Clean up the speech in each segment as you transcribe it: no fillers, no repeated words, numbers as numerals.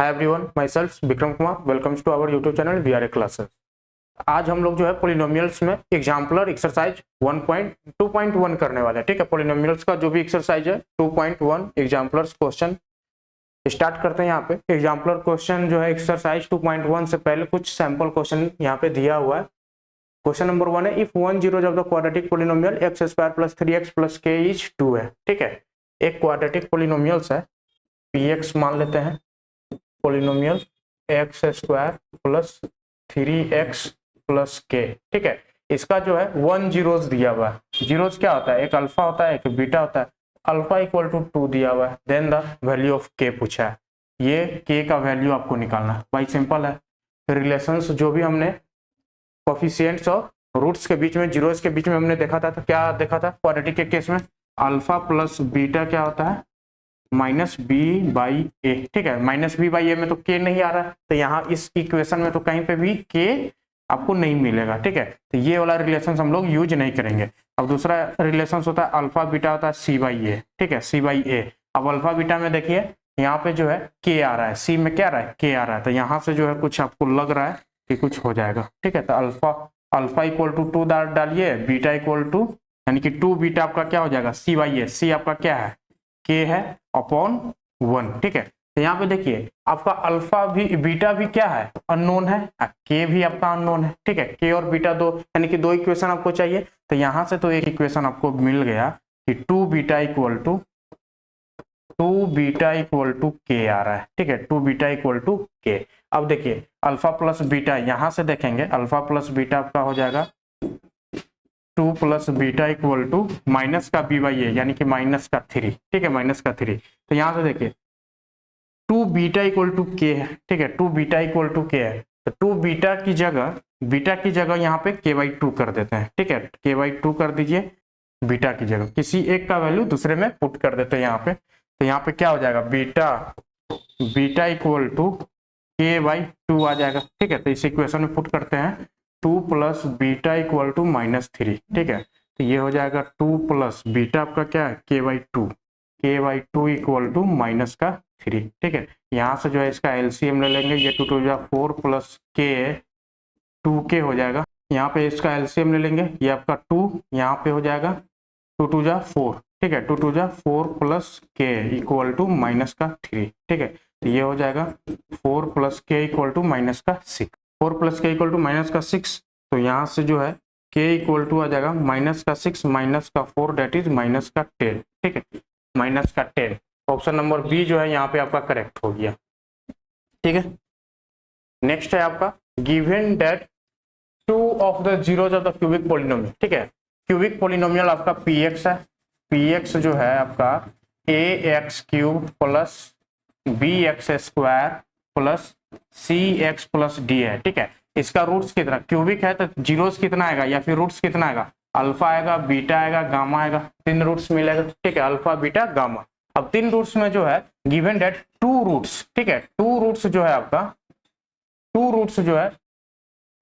Hi everyone, myself Vikram Kumar. Welcomes to our YouTube channel VRA classes. आज हम लोग जो है पोलिनोमियल्स में एग्जाम्पलर एक्सरसाइज 1.2.1 करने वाले हैं। ठीक है, पोलिनोमियल्स का जो भी एक्सरसाइज है 2.1 एग्जाम्पलर्स क्वेश्चन स्टार्ट करते हैं। यहाँ पे एग्जाम्पलर क्वेश्चन जो है एक्सरसाइज 2.1 से पहले कुछ सैंपल क्वेश्चन यहाँ पे दिया हुआ है। क्वेश्चन नंबर 1 है, if 1 zeros of the quadratic polynomial x square plus 3x plus k is 2 है। ठीक है, एक क्वाड्रेटिक पोलिनोमियल्स है, px मान लेते हैं, polynomial x square plus 3x plus k. ठीक है, इसका जो है 1 zeros दिया हुआ है। जीरोस क्या होता है, एक अल्फा होता है, एक बीटा होता है। अल्फा इक्वल टू 2 दिया हुआ है, देन द वैल्यू ऑफ के पूछा है। ये के का वैल्यू आपको निकालना है। भाई सिंपल है, रिलेशंस जो भी हमने कोफिशिएंट्स और रूट्स के बीच में, जीरोस के बीच में हमने देखा था, तो क्या देखा था क्वाड्रेटिक के केस में, अल्फा प्लस बीटा क्या होता है, माइनस बी बाई ए। ठीक है, माइनस बी बाई ए में तो के नहीं आ रहा है, तो यहाँ इस इक्वेशन में तो कहीं पे भी के आपको नहीं मिलेगा। ठीक है, तो ये वाला रिलेशन हम लोग यूज नहीं करेंगे। अब दूसरा रिलेशन होता है अल्फा बीटा होता है सी बाई ए। ठीक है, सी बाई ए। अब अल्फा बीटा में देखिए यहाँ पे जो है के आ रहा है, सी में क्या आ रहा है, के आ रहा है, तो यहाँ से जो है कुछ आपको लग रहा है कि कुछ हो जाएगा। ठीक है, तो अल्फा इक्वल टू 2 डालिए, बीटा इक्वल टू यानी कि 2 बीटा आपका क्या हो जाएगा, सी बाई ए। सी आपका क्या है, के है अपॉन 1। ठीक है, तो यहाँ पे देखिए आपका अल्फा भी बीटा भी क्या है, अननोन है, के भी आपका अननोन है। ठीक है, के और बीटा दो यानी कि दो इक्वेशन आपको चाहिए, तो यहाँ से तो एक इक्वेशन आपको मिल गया कि 2 बीटा इक्वल टू के आ रहा है। ठीक है, 2 बीटा इक्वल टू के। अब देखिए अल्फा प्लस बीटा, यहाँ से देखेंगे अल्फा प्लस बीटा आपका हो जाएगा 2 plus beta equal to minus का बी बाई ए यानी कि माइनस का 3। ठीक है, माइनस का 3। तो यहाँ से देखिए 2 बीटा इक्वल टू के है। ठीक है, 2 बीटा इक्वल टू के है, तो 2 बीटा की जगह यहाँ पे के बाई 2 कर देते हैं। ठीक है, के बाई 2 कर दीजिए, बीटा की जगह किसी एक का वैल्यू दूसरे में पुट कर देते हैं यहाँ पे। तो यहाँ पे क्या हो जाएगा, बीटा इक्वल टू के बाई 2 आ जाएगा। ठीक है, तो इस इक्वेशन में पुट करते हैं 2 plus beta equal to minus 3। ठीक है, तो ये हो जाएगा 2 प्लस बीटा आपका क्या है, के बाई 2 इक्वल टू माइनस का 3। ठीक है, यहाँ से जो है इसका एलसीएम ले लेंगे, ये 2 2 4 प्लस के 2k हो जाएगा। यहाँ पे इसका एलसीएम ले लेंगे, ये आपका 2 यहाँ पे हो जाएगा 2 2 4। ठीक है, 2 2 4 प्लस के इक्वल टू माइनस का 3। ठीक है, तो ये हो जाएगा 4 प्लस के इक्वल टू माइनस का 6। 4 प्लस के इक्वल टू माइनस का 6, तो यहाँ से जो है के इक्वल टू आ जाएगा माइनस का 6 माइनस का 4 डेट इज माइनस का 10। ठीक है, माइनस का 10। ऑप्शन नंबर बी जो है यहाँ पे आपका करेक्ट हो गया। ठीक है, नेक्स्ट है आपका given that 2 of the zeros of the cubic polynomial. ठीक है, क्यूबिक पोलिनोमियल आपका px है। px जो है आपका ax cube plus bx square plus cx plus d है। ठीक है, इसका रूट्स कितना, क्यूबिक है तो जीरोस कितना आएगा या फिर रूट्स कितना आएगा, अल्फा आएगा, बीटा आएगा, गामा आएगा, 3 रूट्स मिलेगा। ठीक है, अल्फा बीटा गामा। अब 3 रूट्स में जो है गिवन दैट 2 रूट्स। ठीक है, 2 रूट्स जो है आपका 2 रूट्स जो है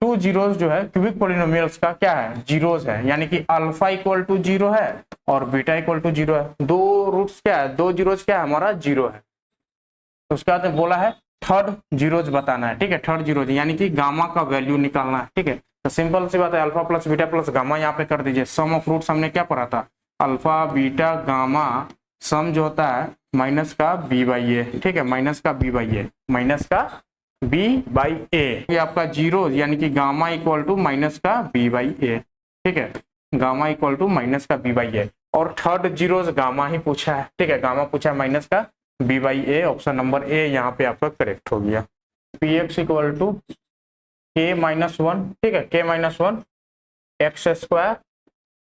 2 जीरोस जो है क्यूबिक पोलिनोमियल्स का क्या है, जीरोस है, यानी कि अल्फा इक्वल टू 0 है और बीटा इक्वल टू 0 है। 2 रूट्स क्या है, 2 जीरोस क्या है हमारा, 0 है। तो उसके बाद बोला है थर्ड जीरोस बताना है। ठीक है, थर्ड जीरोस यानी कि गामा का वैल्यू निकालना है। ठीक है, तो सिंपल सी बात है, alpha plus beta plus gamma यहाँ पे कर दीजिए। सम ऑफ रूट्स हमने क्या पढ़ा था, अल्फा बीटा गामा, सम जो होता है माइनस का बी बाई ए। ठीक है, माइनस का बी बाई ए, माइनस का बी बाई ए, ये आपका जीरो यानी कि गामा इक्वल टू माइनस का बी बाई ए। ठीक है, गामा इक्वल टू माइनस का बी बाई ए, और थर्ड जीरोस गामा ही पूछा है। ठीक है, गामा पूछा है माइनस का b by a. Option number A यहाँ पे आपका करेक्ट हो गया। P x equal to k minus 1। ठीक है, k minus 1 x square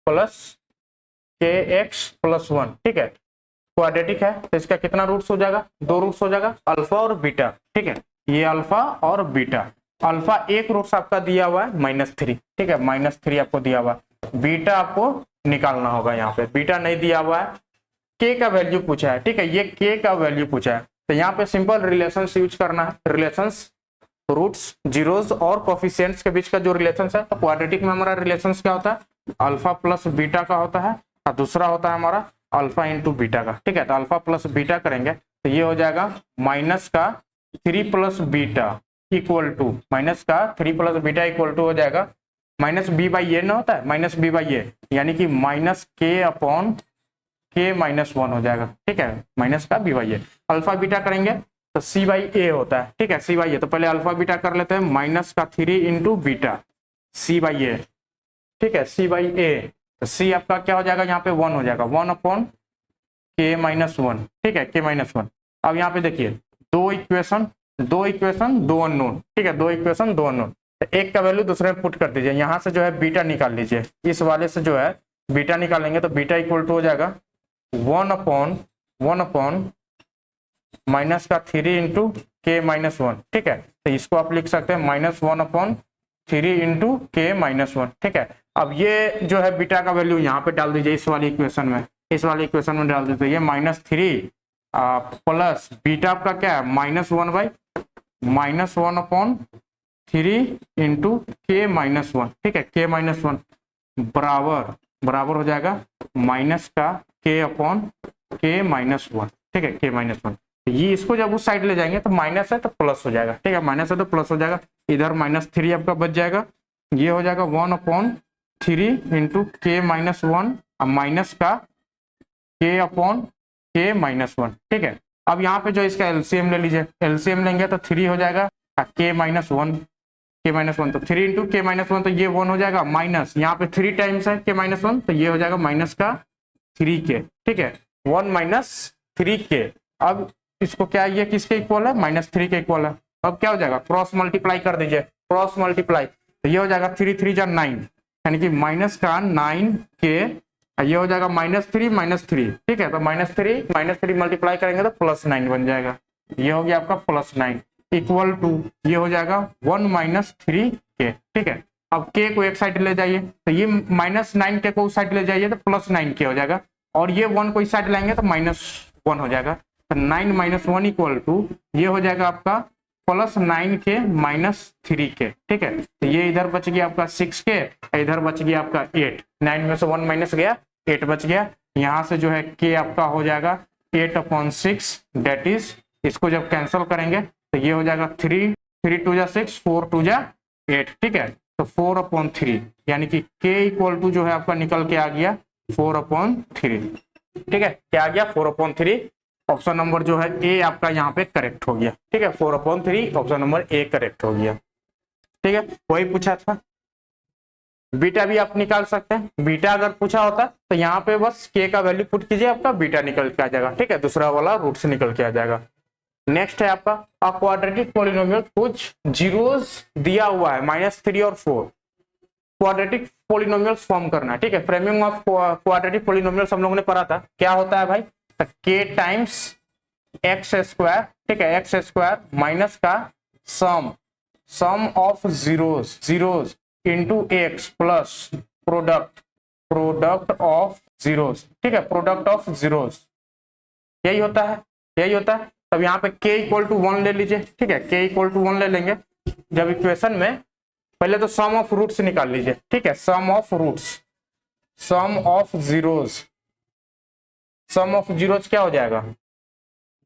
plus k x plus 1। ठीक है, क्वाड्रेटिक है तो इसका कितना रूट्स हो जाएगा, 2 रूट्स हो जाएगा, अल्फा और बीटा। ठीक है, ये अल्फा और बीटा। अल्फा एक रूट्स आपका दिया हुआ है -3। ठीक है, -3 आपको दिया हुआ है। बीटा आपको निकालना होगा, यहाँ पे बीटा नहीं दिया हुआ है, के का वैल्यू पूछा है। ठीक है, ये के का वैल्यू पूछा है, तो यहाँ पे सिंपल रिलेशंस यूज करना है। रिलेशंस रूट्स, जीरोस और कोफिशिएंट्स के बीच का जो रिलेशंस है, तो क्वाड्रेटिक में हमारा रिलेशंस क्या होता है, अल्फा प्लस बीटा का होता है, और दूसरा होता है हमारा अल्फा इंटू बीटा का। ठीक है, तो अल्फा प्लस बीटा करेंगे तो ये हो जाएगा माइनस का 3 plus beta equal to minus का 3 प्लस बीटा इक्वल टू हो जाएगा माइनस बी बाई ए ना होता है, माइनस बी बाई ए, यानी कि माइनस के अपॉन के माइनस 1 हो जाएगा। ठीक है, माइनस का b by a. Alpha beta करेंगे तो सी बाई ए होता है। ठीक है, सी बाई ए, तो पहले अल्फा बीटा कर लेते हैं, माइनस का 3 इंटू बीटा सी बाई ए। ठीक है, सी बाई ए, तो सी आपका क्या हो जाएगा यहाँ पे 1 हो जाएगा, 1 अपॉन के माइनस 1। ठीक है, के माइनस 1। अब यहाँ पे देखिए दो इक्वेशन दो अननोन। ठीक है, दो इक्वेशन दो अननोन, तो एक का वैल्यू दूसरे में पुट कर दीजिए, यहाँ से जो है बीटा निकाल लीजिए, इस वाले से जो है बीटा निकालेंगे तो बीटा इक्वल टू हो जाएगा 1 अपॉन माइनस का 3 इंटू के माइनस 1। ठीक है, तो इसको आप लिख सकते हैं -1 अपॉन 3 इंटू के माइनस 1। ठीक है, अब ये जो है बीटा का वैल्यू यहाँ पे डाल दीजिए, इस वाली इक्वेशन में, डाल दीजिए, ये -3 प्लस बीटा आपका क्या है -1 बाई -1 अपॉन 3 इंटू के माइनस 1। ठीक है, के माइनस 1 बराबर हो जाएगा माइनस का के अपॉन के माइनस 1। ठीक है, के माइनस 1, ये इसको जब उस साइड ले जाएंगे तो माइनस है तो प्लस हो जाएगा। ठीक है, माइनस है तो प्लस हो जाएगा, इधर -3 आपका बच जाएगा, ये हो जाएगा 1 अपॉन 3 इंटू के माइनस 1 माइनस का के अपॉन के माइनस 1। ठीक है, अब यहाँ पे जो इसका एलसीएम ले लीजिए, एलसीएम लेंगे तो 3 हो जाएगा के माइनस 1, तो 3 इंटू के माइनस 1, तो ये 1 हो जाएगा, माइनस यहाँ पे 3 टाइम्स है के माइनस 1, तो ये हो जाएगा माइनस का 3 के। ठीक है, 1 माइनस 3 के। अब इसको क्या, ये किसके इक्वल है, -3 के इक्वल है। अब क्या हो जाएगा, क्रॉस मल्टीप्लाई कर दीजिए, क्रॉस मल्टीप्लाई, तो ये हो जाएगा 3 3 जा 9, यानी कि माइनस का 9 के, ये हो जाएगा -3 ठीक है, तो -3 मल्टीप्लाई करेंगे तो +9 बन जाएगा, ये हो गया आपका +9 इक्वल टू, ये हो जाएगा 1 - 3 के। ठीक है, अब के को एक साइड ले जाइए, तो ये -9 के को उस साइड ले जाइए तो +9 के हो जाएगा, और ये 1 को इस साइड लाएंगे तो -1 हो जाएगा, तो 9 - 1 इक्वल टू, ये हो जाएगा आपका +9 के -3 के। ठीक है, तो ये इधर बच गया आपका 6 के, इधर बच गया आपका 8, 9 में से 1 माइनस गया, 8 बच गया, यहाँ से जो है के आपका हो जाएगा 8/6, डेट इज, इसको जब कैंसिल करेंगे तो ये हो जाएगा 3 2 जा 6, 4 2 जा 8। ठीक है, तो 4/3, यानी कि k इक्वल टू जो है आपका निकल के आ गया 4/3। ठीक है, क्या आ गया 4/3, ऑप्शन नंबर जो है ए आपका यहाँ पे करेक्ट हो गया। ठीक है, 4/3 ऑप्शन नंबर ए करेक्ट हो गया। ठीक है, वही पूछा था, बीटा भी आप निकाल सकते हैं, बीटा अगर पूछा होता तो यहाँ पे बस के का वैल्यू पुट कीजिए, आपका बीटा निकल के आ जाएगा। ठीक है, दूसरा वाला रूट से निकल के आ जाएगा। नेक्स्ट है आपका क्वाड्रेटिक पॉलिनोमियल, कुछ जीरोस दिया हुआ है -3 और 4, क्वाड्रेटिक पॉलिनोमियल्स फॉर्म करना है। ठीक है, फ्रेमिंग ऑफ क्वाड्रेटिक पॉलिनोमियल्स हम लोगों ने पढ़ा था, क्या होता है भाई, के टाइम्स एक्स स्क्वायर। ठीक है, एक्स स्क्वायर माइनस का sum of zeros into x plus product of zeros. ठीक है, प्रोडक्ट ऑफ जीरोस, यही होता है। तब यहाँ पे k इक्वल टू 1 ले लीजिए। ठीक है, k इक्वल टू 1 ले लेंगे, जब इक्वेशन में पहले तो सम ऑफ रूट्स निकाल लीजिए। ठीक है, सम ऑफ जीरोस क्या हो जाएगा,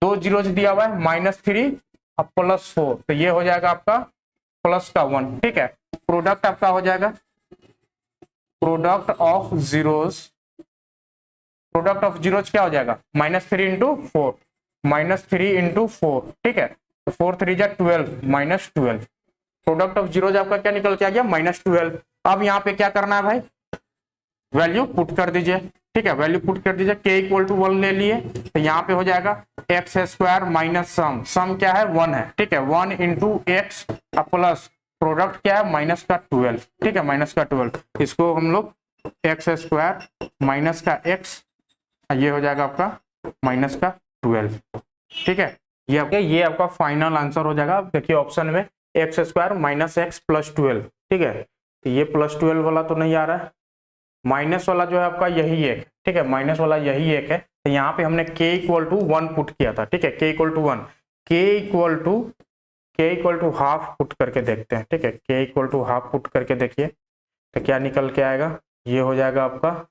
2 जीरोस दिया हुआ है, -3 अब +4, तो ये हो जाएगा आपका प्लस का 1। ठीक है, प्रोडक्ट आपका हो जाएगा प्रोडक्ट ऑफ जीरोस क्या हो जाएगा, -3 इंटू 4, -3 इंटू 4। ठीक है, तो 4 3 जा 12, -12, प्रोडक्ट ऑफ जीरोस आपका क्या निकल के आ गया, -12। अब यहाँ पे क्या करना है भाई, वैल्यू पुट कर दीजिए। ठीक है, वैल्यू पुट कर दीजिए, k इक्वल टू 1 ले लिए, तो यहाँ पे हो जाएगा एक्स स्क्वायर माइनस सम क्या है 1 है। ठीक है, 1 इंटू एक्स प्लस प्रोडक्ट क्या है -12। ठीक है, -12, इसको हम लोग एक्स स्क्वायर माइनस का एक्स, ये हो जाएगा आपका -12। ठीक है, ये आपका फाइनल आंसर हो जाएगा। देखिए ऑप्शन में x square minus x plus 12। ठीक है, तो ये +12 वाला तो नहीं आ रहा है, माइनस वाला जो है आपका यही एक। ठीक है, माइनस वाला यही एक है, तो यहाँ पे हमने k इक्वल टू 1 पुट किया था। ठीक है, k equal to 1, k equal to half put करके देखते हैं। ठीक है, k equal to half put करके देखिए तो क्या निकल के आएगा, ये हो जाएगा आपका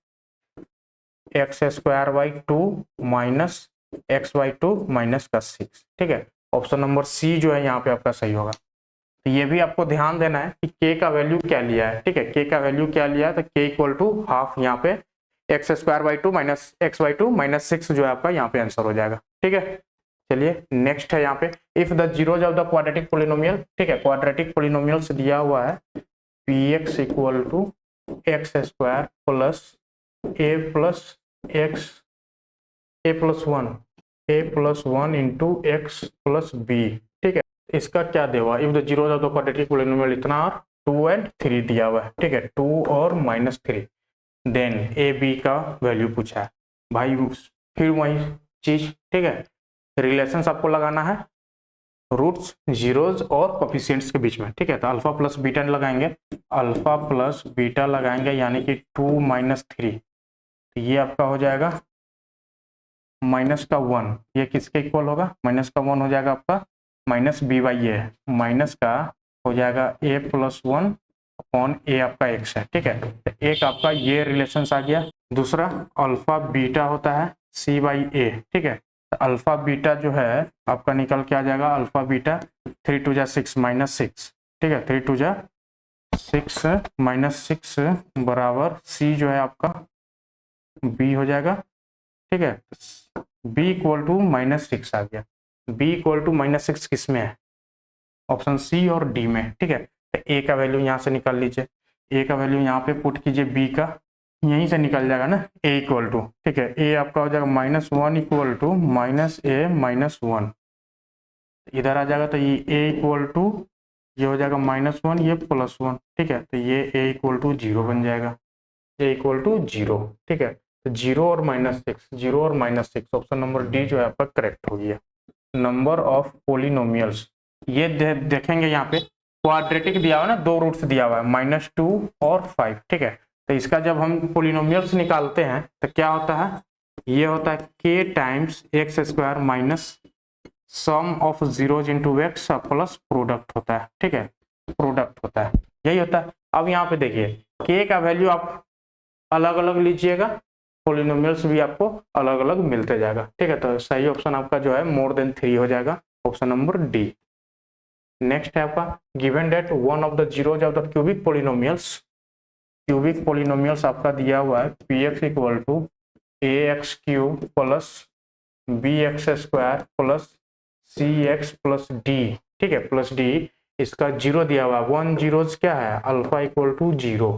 x² by 2 minus x/2 minus का 6। ठीक है, ऑप्शन नंबर सी जो है यहाँ पे आपका सही होगा। तो ये भी आपको ध्यान देना है कि k का वैल्यू क्या लिया है, ठीक है, k का वैल्यू क्या लिया है, तो k इक्वल टू हाफ यहाँ पे x square by 2 minus x by 2 minus 6 जो है आपका यहाँ पे आंसर हो जाएगा, ठीक है। चलिए नेक्स्ट है यहाँ पे, if the zeros of the quadratic polynomial, ठीक है, क्वाड्रेटिक पोलिनोमियल्स दिया हुआ है px equal to x square plus a plus one into x plus b, ठीक है। इसका क्या देगा, इफ the zeros of the quadratic पोलिनोमियल इतना और 2 एंड 3 दिया हुआ है, ठीक है, 2 और -3, देन ए बी का वैल्यू पूछा है भाई, फिर वही चीज, ठीक है, रिलेशंस आपको लगाना है रूट्स, जीरोज और कोफिशिएंट्स के बीच में, ठीक है। तो अल्फा प्लस बीटा लगाएंगे, अल्फा प्लस बीटा लगाएंगे यानी कि 2 - 3, तो ये आपका हो जाएगा माइनस का 1, ये किसके इक्वल होगा, माइनस का 1 हो जाएगा आपका minus b by a, minus का हो जाएगा a प्लस 1 अपॉन ए आपका x है, ठीक है। तो एक आपका ये रिलेशन आ गया। दूसरा अल्फा बीटा होता है c बाई ए, ठीक है। तो अल्फा बीटा जो है आपका निकल के आ जाएगा, अल्फा बीटा 3 2 6 -6, ठीक है, 3 2 6 -6 बराबर c जो है आपका b हो जाएगा, ठीक है। b इक्वल टू -6 आ गया, b इक्वल टू -6 किस में है, ऑप्शन सी और डी में, ठीक है। तो ए का वैल्यू यहाँ से निकाल लीजिए, ए का वैल्यू यहाँ पे पुट कीजिए, बी का यहीं से निकल जाएगा ना, ए इक्वल टू, ठीक है, ए आपका हो जाएगा -1 इक्वल टू -a-1, इधर आ जाएगा तो ये ए इक्वल टू ये हो जाएगा -1 ये +1, ठीक है। तो ये ए इक्वल टू 0 बन जाएगा, ए इक्वल टू 0, ठीक है। तो 0 और -6, 0 और -6, ऑप्शन नंबर डी जो है आपका करेक्ट हो गया। नंबर ऑफ पोलिनोमियल्स, ये देखेंगे यहाँ पे क्वाड्रेटिक दिया हुआ है ना, 2 रूट्स दिया हुआ है -2 और 5, ठीक है। तो इसका जब हम पोलिनोमियल्स निकालते हैं तो क्या होता है, ये होता है k times x square minus sum of zeros into x plus product होता है, ठीक है, प्रोडक्ट होता है, यही होता है। अब यहाँ पे देखिए k का वैल्यू आप अलग अलग लीजिएगा, पोलिनोमियल्स भी आपको अलग अलग मिलते जाएगा, ठीक है। तो सही ऑप्शन आपका जो है मोर देन 3 हो जाएगा, ऑप्शन नंबर डी। नेक्स्ट है आपका, given that one of the zeros of the cubic polynomials आपका दिया हुआ है px equal to ax cube plus bx square plus cx plus d, ठीक है, प्लस d, इसका 0 दिया हुआ है, 1 जीरोज क्या है, alpha equal to 0,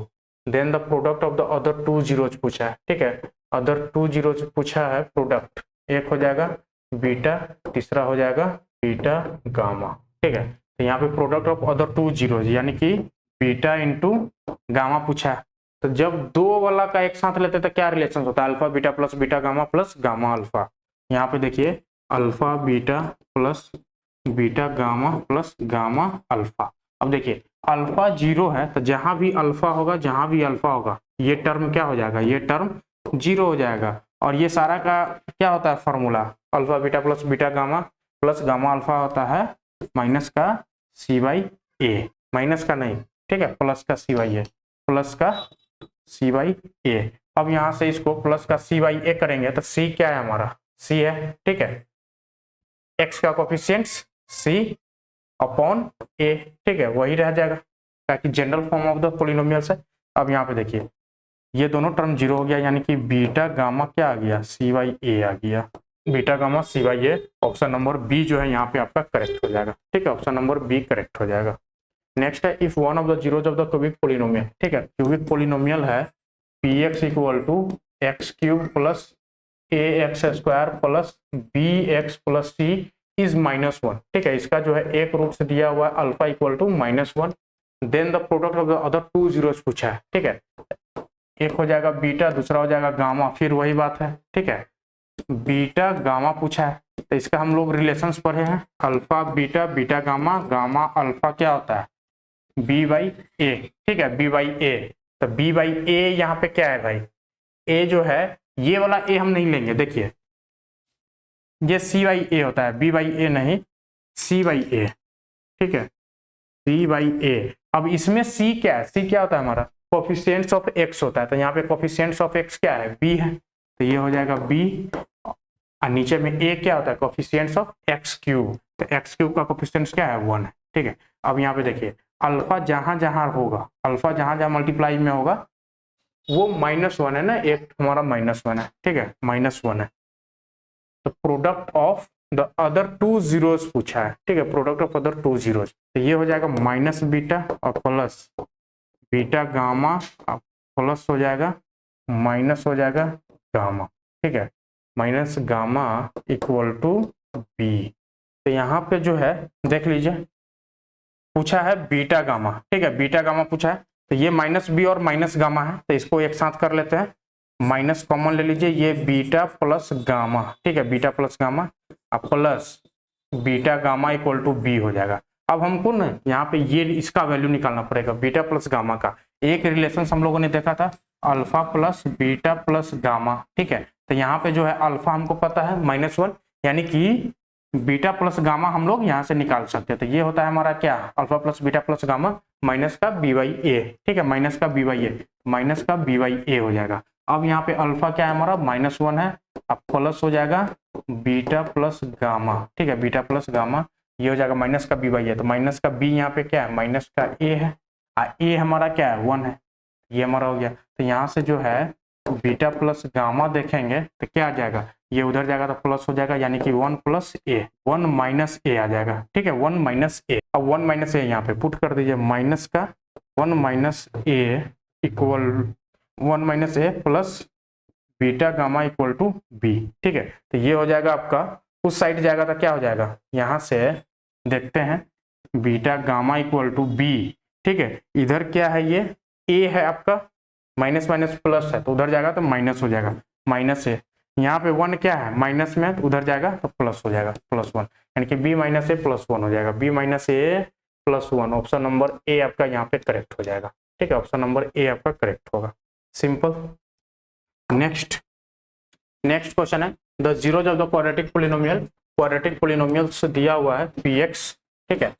then the product of the other 2 zeros पूछा है, ठीक है, अदर 2 जीरोज पूछा है प्रोडक्ट, एक हो जाएगा बीटा, तीसरा हो जाएगा बीटा गामा, ठीक है। तो यहाँ पे प्रोडक्ट ऑफ अदर 2 जीरोज यानी कि बीटा इंटू गामा पूछा है। तो जब 2 वाला का एक साथ लेते हैं तो क्या रिलेशन होता है, alpha beta plus beta gamma plus gamma alpha. यहाँ पे देखिए alpha beta plus beta gamma plus gamma alpha. अब देखिए अल्फा 0 है तो जहां भी अल्फा होगा ये टर्म क्या हो जाएगा, ये टर्म 0 हो जाएगा। और ये सारा का क्या होता है formula, alpha beta plus beta gamma plus gamma alpha होता है माइनस का सी बाई ए, माइनस का नहीं, ठीक है, प्लस का सी बाई ए, प्लस का सी बाई ए। अब यहां से इसको प्लस का सी बाई ए करेंगे तो सी क्या है हमारा, सी है, ठीक है, एक्स का कोफिशिएंट सी अपॉन ए, ठीक है, वही रह जाएगा ताकि general form of the polynomials है। अब यहाँ पे देखिए ये दोनों टर्म 0 हो गया यानी कि बीटा गामा क्या आ गया, सी बाई ए आ गया, beta gamma c by a, option number B जो है यहाँ पे आपका करेक्ट हो जाएगा, ठीक है, ऑप्शन नंबर बी करेक्ट हो जाएगा। नेक्स्ट है if one of the zeros of the cubic polynomial, ठीक है, क्यूबिक पोलिनोमियल है px equal to x cube plus a x square plus B x plus c is -1, ठीक है, इसका जो है एक रूट से दिया हुआ है alpha equal to -1, then the product of the other 2 zeros पूछा है, ठीक है, एक हो जाएगा बीटा, दूसरा हो जाएगा गामा, फिर वही बात है, ठीक है, बीटा गामा पूछा है तो इसका हम लोग रिलेशंस पढ़े हैं, alpha beta beta gamma, gamma alpha क्या होता है बी बाई ए, ठीक है, बी बाई ए। तो बी बाई ए यहाँ पे क्या है भाई, ए जो है ये वाला ए हम नहीं लेंगे, देखिए ये सी बाई ए होता है, बी बाई ए नहीं, सी बाई ए, ठीक है, सी बाई ए। अब इसमें सी क्या है, सी क्या होता है हमारा कोफिशिएंट्स ऑफ एक्स होता है, तो यहाँ पे कोफिशिएंट्स ऑफ एक्स क्या है, बी है, तो ये हो जाएगा बी, और नीचे में ए क्या होता है कोफिशिएंट्स ऑफ एक्स क्यूब, तो एक्स क्यूब का कोफिशिएंट क्या है 1 है, ठीक है। अब यहाँ पे देखिए अल्फा जहां जहां होगा, अल्फा जहां जहां मल्टीप्लाई में होगा वो -1 है ना, एक हमारा -1 है, ठीक है, -1 है। तो product of the other 2 zeros पूछा है, ठीक है, प्रोडक्ट ऑफ अदर 2 जीरोस, तो ये हो जाएगा माइनस बीटा और प्लस बीटा गामा, प्लस हो जाएगा माइनस हो जाएगा गामा, ठीक है, minus gamma equal to b. तो यहाँ पे जो है देख लीजिए पूछा है बीटा गामा, ठीक है, बीटा गामा पूछा है, तो ये माइनस बी और माइनस गामा है, तो इसको एक साथ कर लेते हैं, माइनस कॉमन ले लीजिए, ये बीटा प्लस गामा, ठीक है, बीटा प्लस गामा अब plus beta gamma equal to b हो जाएगा। अब हमको ना यहाँ पे ये इसका वैल्यू निकालना पड़ेगा, बीटा प्लस गामा का। एक रिलेशन हम लोगों ने देखा था alpha plus beta plus gamma, ठीक है, तो यहाँ पे जो है अल्फा हमको पता है -1, यानी कि बीटा प्लस गामा हम लोग यहाँ से निकाल सकते हैं। तो ये होता है हमारा क्या, alpha plus beta plus gamma minus का बी बाई ए, ठीक है, माइनस का बी बाई ए, माइनस का बी बाई ए हो जाएगा। अब यहाँ पे अल्फा क्या है हमारा -1 है, अब प्लस हो जाएगा बीटा प्लस गामा, ठीक है, बीटा प्लस गामा, ये हो जाएगा माइनस का बी बाई ए, तो माइनस का बी यहाँ पे क्या है माइनस का ए है, ए हमारा क्या है 1 है, ये हमारा हो गया। तो यहाँ से जो है बीटा प्लस गामा देखेंगे तो क्या आ जाएगा, ये उधर जाएगा तो प्लस हो जाएगा, यानी कि 1 प्लस ए, 1 माइनस ए आ जाएगा, ठीक है, 1 माइनस ए। अब 1 माइनस ए यहाँ पे पुट कर दीजिए, माइनस का 1 minus a equal 1 minus a plus beta gamma equal to b, ठीक है। तो ये हो जाएगा आपका, उस साइड जाएगा तो क्या हो जाएगा, यहाँ से देखते हैं beta gamma equal to b, ठीक है, इधर क्या है ये ए है आपका, माइनस माइनस प्लस है तो उधर जाएगा तो माइनस हो जाएगा, माइनस है, यहाँ पे 1 क्या है माइनस में, तो उधर जाएगा तो प्लस हो जाएगा, +1, यानी कि बी माइनस ए +1 हो जाएगा, b minus a +1, option number A आपका यहाँ पे करेक्ट हो जाएगा, ठीक है, ऑप्शन नंबर ए आपका करेक्ट होगा, सिंपल। नेक्स्ट क्वेश्चन है the zeros of the quadratic polynomial, quadratic polynomials दिया हुआ है px, ठीक है,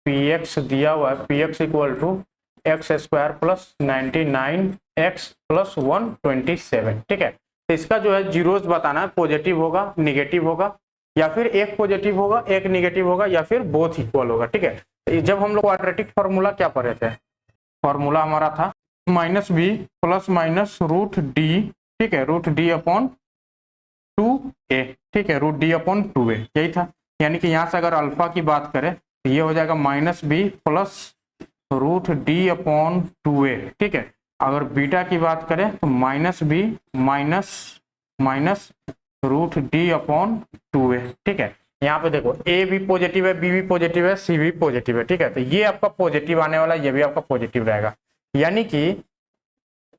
px दिया हुआ है, px equal to x square plus 99x plus 127, ठीक है। तो इसका जो है जीरोज बताना है, पॉजिटिव होगा निगेटिव होगा, या फिर एक पॉजिटिव होगा एक निगेटिव होगा, या फिर बोथ इक्वल होगा, ठीक है। तो जब हम लोग क्वाड्रेटिक फॉर्मूला क्या पढ़े थे, फॉर्मूला हमारा था -b plus minus root d, ठीक है, रूट डी अपॉन 2a, ठीक है, रूट डी अपॉन 2a, यही था। यानी कि यहाँ से अगर अल्फा की बात करें तो ये हो जाएगा -b plus root d upon 2a, ठीक है। अगर बीटा की बात करें तो -b minus root d upon 2a, ठीक है। यहाँ पे देखो a भी पॉजिटिव है, b भी पॉजिटिव है, c भी पॉजिटिव है, ठीक है। तो ये आपका पॉजिटिव आने वाला, ये भी आपका पॉजिटिव रहेगा, यानी कि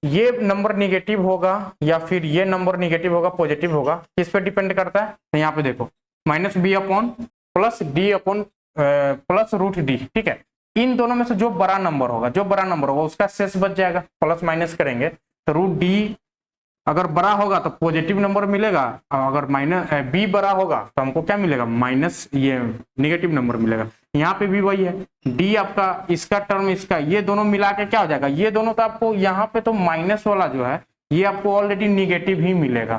ये नंबर निगेटिव होगा या फिर ये नंबर निगेटिव होगा पॉजिटिव होगा, किस पे डिपेंड करता है, तो यहाँ पे देखो -b upon plus d upon plus root d, ठीक है। इन दोनों में से जो बड़ा नंबर होगा उसका शेष बच जाएगा, प्लस माइनस करेंगे तो रूट डी अगर बड़ा होगा तो पॉजिटिव नंबर मिलेगा, अगर b बड़ा होगा तो हमको क्या मिलेगा माइनस ये निगेटिव नंबर मिलेगा। यहाँ पे भी वही है, d आपका इसका टर्म इसका, ये दोनों मिला के क्या हो जाएगा, ये दोनों तो आपको यहाँ पे तो माइनस वाला जो है ये आपको ऑलरेडी निगेटिव ही मिलेगा।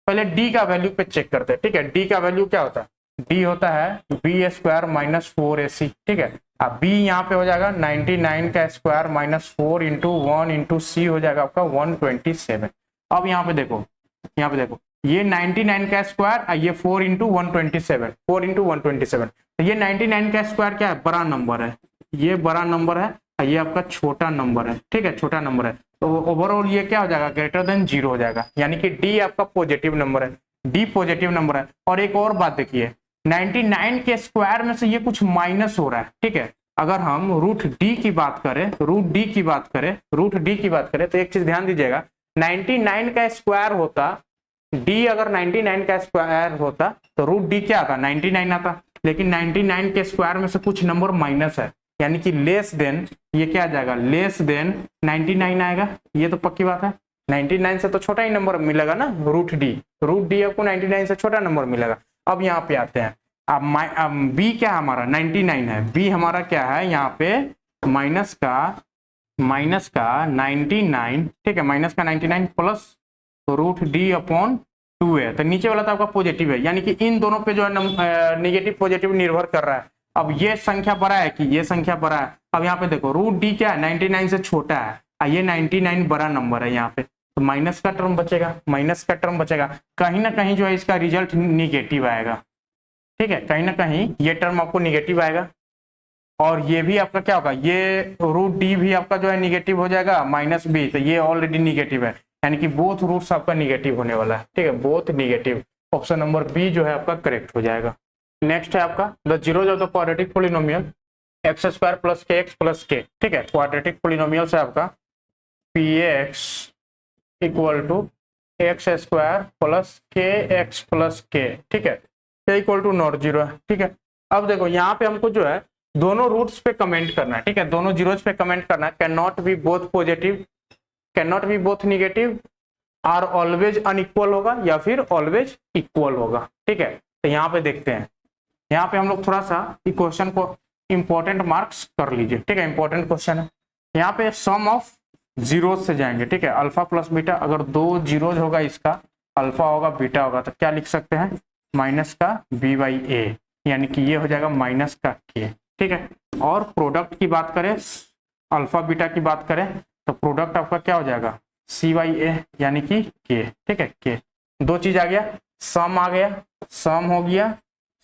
पहले d का वैल्यू पे चेक करते हैं, ठीक है। d का वैल्यू क्या होता है, d होता है b स्क्वायर माइनस 4ac, ठीक है। अब b यहाँ पे हो जाएगा 99 का square minus 4 into 1 into c हो जाएगा आपका 127। अब यहाँ पे देखो ये 99 का स्क्वायर, ये 4 इंटू 127, 4 इंटू 127, तो ये 99 का स्क्वायर क्या है, बड़ा नंबर है, ये बड़ा नंबर है, ये आपका छोटा नंबर है, ठीक है, छोटा नंबर है। तो ओवरऑल ये क्या हो जाएगा, ग्रेटर देन 0 हो जाएगा, यानी कि d आपका पॉजिटिव नंबर है, d पॉजिटिव नंबर है। और एक और बात देखिए 99 के स्क्वायर में से ये कुछ माइनस हो रहा है, ठीक है। अगर हम रूट डी की बात करें तो एक चीज ध्यान दीजिएगा, 99 का स्क्वायर होता d, अगर 99 का स्क्वायर होता तो रूट डी क्या आता 99 आता, लेकिन 99 के स्क्वायर में से कुछ नंबर माइनस है, यानी कि लेस देन, ये क्या आ जाएगा लेस देन 99 आएगा, ये तो पक्की बात है। 99 से तो छोटा ही नंबर मिलेगा ना, रूट डी आपको 99 से छोटा नंबर मिलेगा। अब यहाँ पे आते हैं, अब b क्या है हमारा 99 है, b हमारा क्या है यहाँ पे माइनस का 99, ठीक है, माइनस का 99 प्लस रूट डी अपॉन 2 है, तो नीचे वाला तो आपका पॉजिटिव है, यानी कि इन दोनों पे जो है निगेटिव पॉजिटिव निर्भर कर रहा है। अब ये संख्या बड़ा है कि ये संख्या बड़ा है, अब यहाँ पे देखो रूट डी क्या है, 99 से छोटा है, ये 99 बड़ा नंबर है यहाँ पे, तो माइनस का टर्म बचेगा, माइनस का टर्म बचेगा, कहीं ना कहीं जो है इसका रिजल्ट निगेटिव आएगा, ठीक है, कहीं ना कहीं ये टर्म आपको निगेटिव आएगा, और ये भी आपका क्या होगा, ये रूट डी भी आपका जो है निगेटिव हो जाएगा, माइनस बी, तो ये ऑलरेडी निगेटिव है, यानी कि बोथ रूट्स आपका निगेटिव होने वाला है, ठीक है, both negative, option number B जो है आपका करेक्ट हो जाएगा। नेक्स्ट है आपका the zeros of the quadratic polynomial x square plus k x plus k, ठीक है, क्वाड्रेटिक पोलिनोमियल से आपका p x equal to x square plus k x plus k, ठीक है, के इक्वल टू नॉट जीरो है, ठीक है। अब देखो यहाँ पे हमको जो है दोनों रूट्स पे कमेंट करना है, ठीक है, दोनों जीरोज पे कमेंट करना है, can not be both positive, can not be both negative, are always unequal होगा या फिर ऑलवेज इक्वल होगा, ठीक है। तो यहाँ पे देखते हैं, यहाँ पे हम लोग थोड़ा सा क्वेश्चन को इंपॉर्टेंट मार्क्स कर लीजिए, ठीक है, इंपॉर्टेंट क्वेश्चन है। यहाँ पे सम ऑफ जीरोज से जाएंगे, ठीक है, अल्फा प्लस बीटा, अगर दो जीरोज होगा इसका, अल्फा होगा बीटा होगा, तो क्या लिख सकते हैं, माइनस का बी बाई ए, यानी कि ये हो जाएगा माइनस का के, ठीक है। और प्रोडक्ट की बात करें, अल्फा बीटा की बात करें, तो प्रोडक्ट आपका क्या हो जाएगा, सी बाई ए, यानी कि के, ठीक है, के, दो चीज आ गया, सम आ गया, सम हो गया,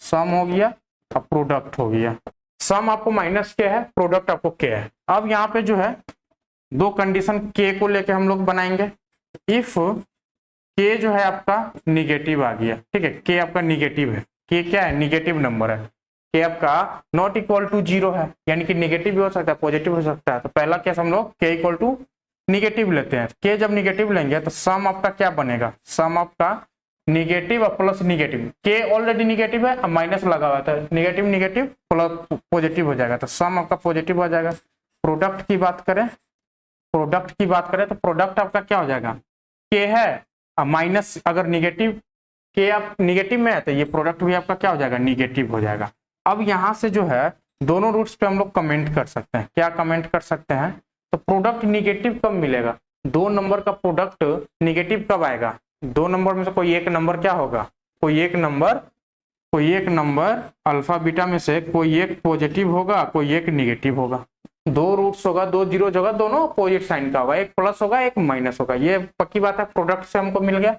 सम हो गया, अब प्रोडक्ट हो गया, सम आपको माइनस के है, प्रोडक्ट आपको के है। अब यहाँ पे जो है दो कंडीशन के को लेके हम लोग बनाएंगे, इफ के जो है आपका निगेटिव आ गया, ठीक है, के आपका निगेटिव है, के क्या है, निगेटिव नंबर है, के आपका नॉट इक्वल टू जीरो है, यानी कि निगेटिव भी हो सकता है पॉजिटिव हो सकता है, तो पहला केस हम लोग के इक्वल टू निगेटिव लेते हैं, के जब निगेटिव लेंगे तो सम आपका क्या बनेगा, सम आपका निगेटिव और प्लस निगेटिव, के ऑलरेडी निगेटिव है, अब माइनस लगा हुआ था, निगेटिव निगेटिव प्लस पॉजिटिव हो जाएगा, तो सम आपका पॉजिटिव हो जाएगा। प्रोडक्ट की बात करें, प्रोडक्ट की बात करें तो प्रोडक्ट आपका क्या हो जाएगा, के है माइनस, अगर निगेटिव के आप निगेटिव में है तो ये प्रोडक्ट भी आपका क्या हो जाएगा, निगेटिव हो जाएगा। अब यहाँ से जो है दोनों रूट्स पे हम लोग कमेंट कर सकते हैं, क्या कमेंट कर सकते हैं, तो प्रोडक्ट निगेटिव कब मिलेगा, दो नंबर का प्रोडक्ट निगेटिव कब आएगा, दो नंबर में से कोई एक नंबर क्या होगा, कोई एक नंबर अल्फा बीटा में से कोई एक पॉजिटिव होगा, कोई एक निगेटिव होगा, दो रूट्स होगा, दो जीरो होगा, दोनों अपोजिट साइन का होगा, एक प्लस होगा एक माइनस होगा, ये पक्की बात है। प्रोडक्ट से हमको मिल गया,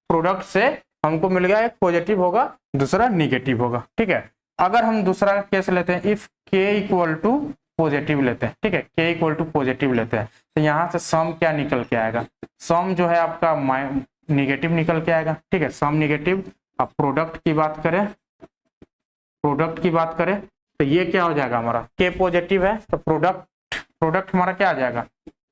प्रोडक्ट से हमको मिल गया, एक पॉजिटिव होगा दूसरा निगेटिव होगा, ठीक है। अगर हम दूसरा केस लेते हैं, इफ के इक्वल टू पॉजिटिव लेते हैं, ठीक है, के इक्वल टू पॉजिटिव लेते हैं, तो यहाँ से सम क्या निकल के आएगा, सम जो है आपका निगेटिव निकल के आएगा, ठीक है, सम निगेटिव। अब प्रोडक्ट की बात करें, प्रोडक्ट की बात करें तो ये क्या हो जाएगा हमारा, के पॉजिटिव है तो प्रोडक्ट हमारा क्या आ जाएगा,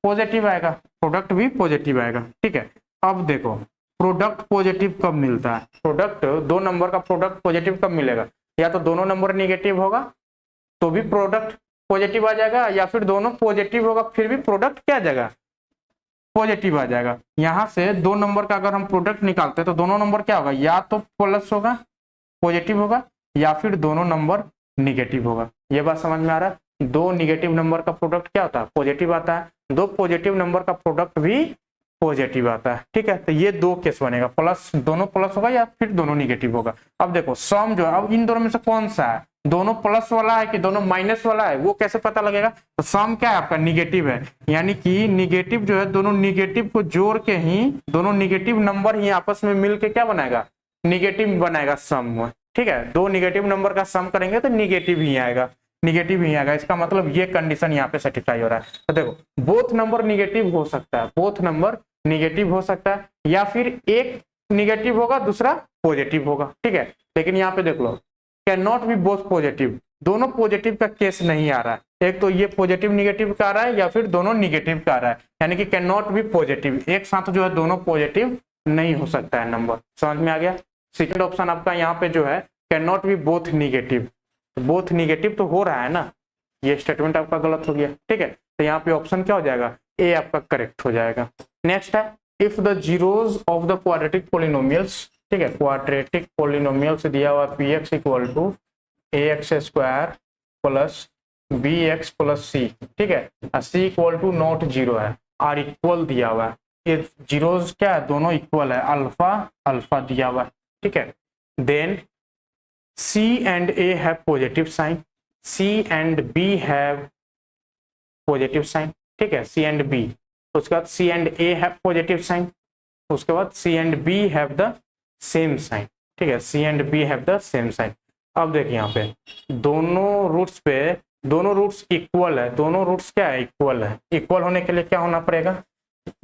पॉजिटिव आएगा, प्रोडक्ट भी पॉजिटिव आएगा, ठीक है। अब देखो प्रोडक्ट पॉजिटिव कब मिलता है, प्रोडक्ट दो नंबर का प्रोडक्ट पॉजिटिव कब मिलेगा, या तो दोनों नंबर निगेटिव होगा तो भी प्रोडक्ट पॉजिटिव आ जाएगा, या फिर दोनों पॉजिटिव होगा फिर भी प्रोडक्ट क्या आ जाएगा, पॉजिटिव आ जाएगा। यहाँ से दो नंबर का अगर हम प्रोडक्ट निकालते हैं तो दोनों नंबर क्या होगा, या तो प्लस होगा पॉजिटिव होगा, या फिर दोनों नंबर निगेटिव होगा। ये बात समझ में आ रहा है, दो निगेटिव नंबर का प्रोडक्ट क्या होता है, पॉजिटिव आता है, दो पॉजिटिव नंबर का प्रोडक्ट भी पॉजिटिव आता है, ठीक है। तो ये दो केस बनेगा, प्लस दोनों प्लस होगा या फिर दोनों निगेटिव होगा। अब देखो सम जो है, अब इन दोनों में से कौन सा है, दोनों प्लस वाला है कि दोनों माइनस वाला है, वो कैसे पता लगेगा, तो सम क्या है आपका निगेटिव है, यानी कि निगेटिव जो है दोनों निगेटिव को जोड़ के ही, दोनों निगेटिव नंबर ही आपस में मिलके क्या बनाएगा, निगेटिव बनाएगा सम, ठीक है। दो निगेटिव नंबर का सम करेंगे तो निगेटिव ही आएगा, निगेटिव ही आएगा, इसका मतलब ये कंडीशन यहाँ पे सेटिस्फाई हो रहा है। तो देखो बोथ नंबर निगेटिव हो सकता है, बोथ नंबर निगेटिव हो सकता है, या फिर एक निगेटिव होगा दूसरा पॉजिटिव होगा, ठीक है। लेकिन यहाँ पे देख लो can not be both positive, दोनों पॉजिटिव का केस नहीं आ रहा है, एक तो ये पॉजिटिव निगेटिव का आ रहा है या फिर दोनों निगेटिव का आ रहा है, यानी कि कैन नॉट बी पॉजिटिव, एक साथ जो है दोनों पॉजिटिव नहीं हो सकता है नंबर, समझ में आ गया। सेकंड ऑप्शन आपका यहाँ पे जो है can not be both negative, both negative तो हो रहा है ना, ये स्टेटमेंट आपका गलत हो गया, ठीक है। तो यहाँ पे ऑप्शन क्या हो जाएगा, ए आपका करेक्ट हो जाएगा। नेक्स्ट है if the zeros of the quadratic polynomials, ठीक है, क्वाड्रेटिक पोलिनोमियल्स दिया हुआ P x equal to A x square plus B x plus C, ठीक है, C equal to not zero है, आर इक्वल दिया हुआ है, ये जीरोस क्या है, दोनों इक्वल है, अल्फा अल्फा दिया हुआ है, ठीक है। Then C and A have positive sign, C and B have positive sign, ठीक है, सी एंड बी। उसके बाद C and A have positive sign, उसके बाद C and B have the same sign, ठीक है, C and B have the same sign. अब देखिए यहाँ पे दोनों रूट्स पे, दोनों रूट्स इक्वल है, दोनों रूट्स क्या है, इक्वल है। इक्वल होने के लिए क्या होना पड़ेगा,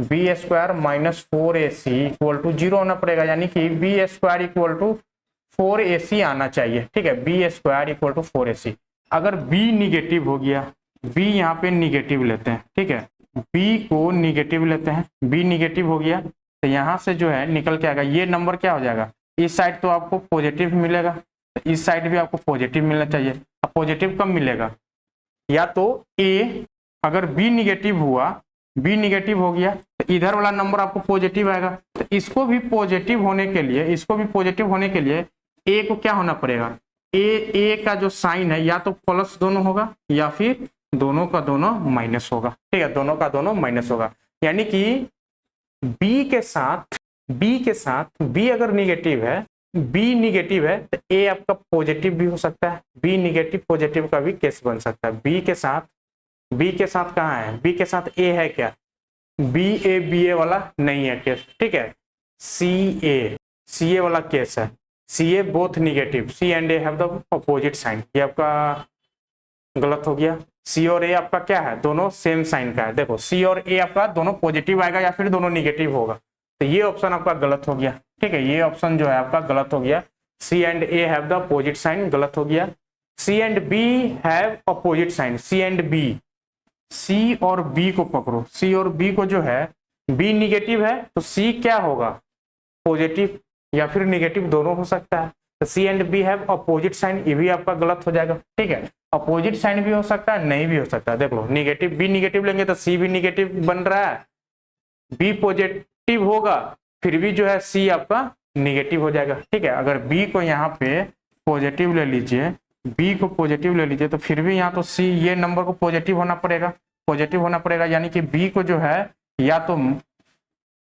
b square minus 4ac equal to 0 होना पड़ेगा, यानी कि B square equal to 4ac आना चाहिए, ठीक है, B square equal to 4ac। अगर बी निगेटिव हो गया, बी यहाँ पे निगेटिव लेते हैं, ठीक है, बी को निगेटिव लेते हैं, बी निगेटिव हो गया तो यहाँ से जो है निकल के आएगा, ये नंबर क्या हो जाएगा, इस साइड तो आपको पॉजिटिव मिलेगा, तो इस साइड भी आपको पॉजिटिव मिलना चाहिए। अब पॉजिटिव कब मिलेगा, या तो ए, अगर बी निगेटिव हुआ, बी निगेटिव हो गया तो इधर वाला नंबर आपको पॉजिटिव आएगा, तो इसको भी पॉजिटिव होने के लिए, इसको भी पॉजिटिव होने के लिए ए को क्या होना पड़ेगा, ए का जो साइन है या तो प्लस दोनों होगा या फिर दोनों का दोनों माइनस होगा, ठीक है, दोनों का दोनों माइनस होगा। यानी कि बी के साथ बी अगर निगेटिव है, बी निगेटिव है तो ए आपका पॉजिटिव भी हो सकता है, बी निगेटिव पॉजिटिव का भी केस बन सकता है। बी के साथ कहाँ है, बी के साथ ए है क्या, बी ए वाला नहीं है केस, ठीक है, सी ए वाला केस है, C A both negative, C and A have the opposite sign, ये आपका गलत हो गया। सी और ए आपका क्या है, दोनों सेम साइन का है, देखो सी और ए आपका दोनों पॉजिटिव आएगा या फिर दोनों निगेटिव होगा, तो ये ऑप्शन आपका गलत हो गया, ठीक है, ये ऑप्शन जो है आपका गलत हो गया, C and A have the opposite sign गलत हो गया। C and B have opposite sign, C and B, C और बी को पकड़ो, सी और बी को जो है, बी निगेटिव है तो सी क्या होगा, पॉजिटिव या फिर निगेटिव दोनों हो सकता है, तो C and B have opposite sign, ये भी आपका गलत हो जाएगा, ठीक है, अपोजिट साइन भी हो सकता है, नहीं भी हो सकता है। देख लो, निगेटिव बी निगेटिव लेंगे तो सी भी निगेटिव बन रहा है, बी पॉजिटिव होगा फिर भी जो है सी आपका निगेटिव हो जाएगा, ठीक है। अगर बी को यहाँ पे पॉजिटिव ले लीजिए, बी को पॉजिटिव ले लीजिए तो फिर भी यहाँ तो सी, ये नंबर को पॉजिटिव होना पड़ेगा, पॉजिटिव होना पड़ेगा, यानी कि बी को जो है या तो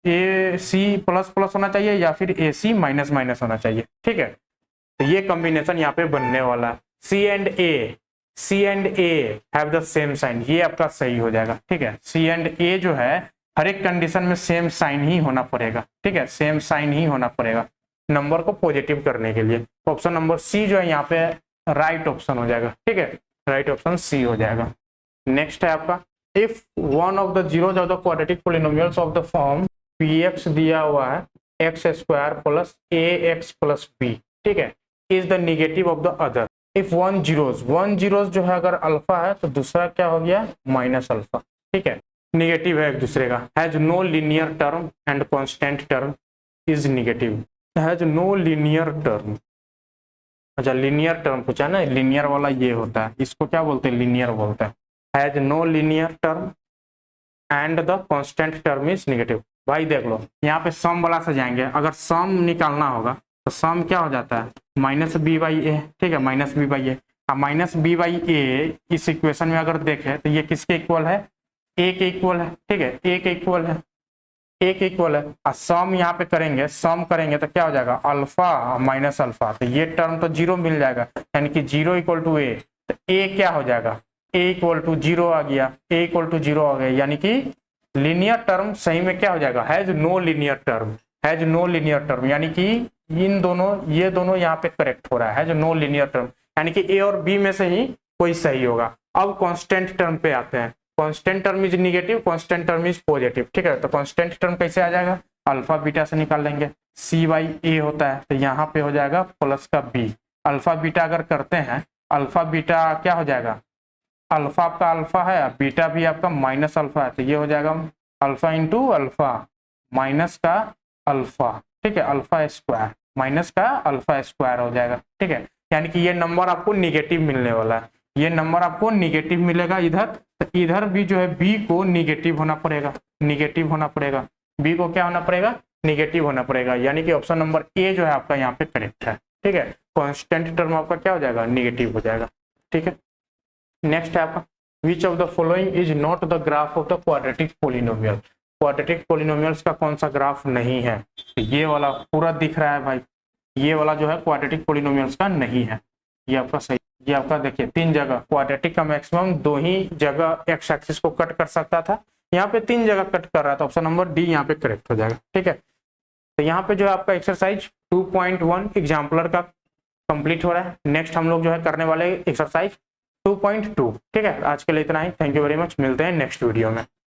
ए सी प्लस प्लस होना चाहिए या फिर ए सी माइनस माइनस होना चाहिए, ठीक है, तो ये कॉम्बिनेशन यहाँ पे बनने वाला है। C and A have the same sign, ये आपका सही हो जाएगा, ठीक है, सी एंड ए जो है हर एक कंडीशन में सेम साइन ही होना पड़ेगा, ठीक है, सेम साइन ही होना पड़ेगा नंबर को पॉजिटिव करने के लिए। तो ऑप्शन नंबर सी जो है यहाँ पे राइट ऑप्शन हो जाएगा, ठीक है, राइट ऑप्शन सी हो जाएगा। नेक्स्ट है आपका, if one of the zeros of the quadratic polynomials of the form px दिया हुआ है x square plus a x plus b, ठीक है, is the negative of the other. If one zeros जो है अगर अल्फा है तो दूसरा क्या हो गया, माइनस अल्फा, ठीक है, निगेटिव है एक दूसरे का। Has no linear term and constant term is negative, has no linear term, अच्छा लीनियर टर्म पूछा ना, लीनियर वाला ये होता है, इसको क्या बोलते हैं, लीनियर बोलते हैं। Has no linear term and the constant term is negative. भाई देख लो, यहाँ पे सम वाला से जाएंगे, अगर सम निकालना होगा तो सम क्या हो जाता है, माइनस बी बाई ए, ठीक है, माइनस बी बाई ए। अब माइनस बी बाई ए इस इक्वेशन में अगर देखें तो ये किसके इक्वल है, ए के इक्वल है, ठीक है, ए के इक्वल है, ए के इक्वल है। और सम यहाँ पे करेंगे, सम करेंगे तो क्या हो जाएगा, अल्फा माइनस अल्फा, तो ये टर्म तो जीरो मिल जाएगा, यानी कि जीरो इक्वल टू ए, तो ए क्या हो जाएगा, ए इक्वल टू जीरो आ गया, ए इक्वल टू जीरो आ गया, यानी कि लीनियर टर्म सही में क्या हो जाएगा, has no linear term, has no linear term, यानी कि इन दोनों, ये दोनों यहाँ पे करेक्ट हो रहा है, हैज नो लीनियर टर्म, यानी कि ए और बी में से ही कोई सही होगा। अब कांस्टेंट टर्म पे आते हैं, constant term is negative, constant term is positive, ठीक है, तो कांस्टेंट टर्म कैसे आ जाएगा, अल्फा बीटा से निकाल लेंगे, सी बाई ए होता है तो यहाँ पे हो जाएगा प्लस का बी, अल्फा बीटा अगर करते हैं, अल्फा बीटा क्या हो जाएगा, अल्फा आपका अल्फा है, बीटा भी आपका माइनस अल्फा है, तो ये हो जाएगा अल्फा इंटू अल्फा माइनस का अल्फा, ठीक है, अल्फा स्क्वायर माइनस का अल्फा स्क्वायर हो जाएगा, ठीक है, यानी कि ये नंबर आपको निगेटिव मिलने वाला है, ये नंबर आपको निगेटिव मिलेगा इधर, तो इधर भी जो है बी को निगेटिव होना पड़ेगा, निगेटिव होना पड़ेगा, बी को क्या होना पड़ेगा, निगेटिव होना पड़ेगा, यानी कि ऑप्शन नंबर ए जो है आपका यहाँ पे करेक्ट है, ठीक है, कांस्टेंट टर्म आपका क्या हो जाएगा, निगेटिव हो जाएगा, ठीक है। नेक्स्ट है आपका, which of the following is not the graph of the quadratic polynomial. Quadratic polynomials का कौन सा ग्राफ नहीं है, तो ये वाला पूरा दिख रहा है भाई, ये वाला जो है क्वाड्रेटिक पॉलिनोमियल्स का नहीं है, ये आपका सही। ये आपका देखिए 3 जगह क्वाड्रेटिक का मैक्सिमम 2 ही जगह एक्स एक्सिस को कट कर सकता था, यहाँ पे 3 जगह कट कर रहा था, ऑप्शन नंबर डी यहाँ पे करेक्ट हो जाएगा। ठीक है, तो यहाँ पे जो है आपका एक्सरसाइज 2.1 एग्जाम्पलर का कंप्लीट हो रहा है। नेक्स्ट हम लोग जो है करने वाले एक्सरसाइज 2.2। ठीक है, आज के लिए इतना ही। थैंक यू वेरी मच, मिलते हैं नेक्स्ट वीडियो में।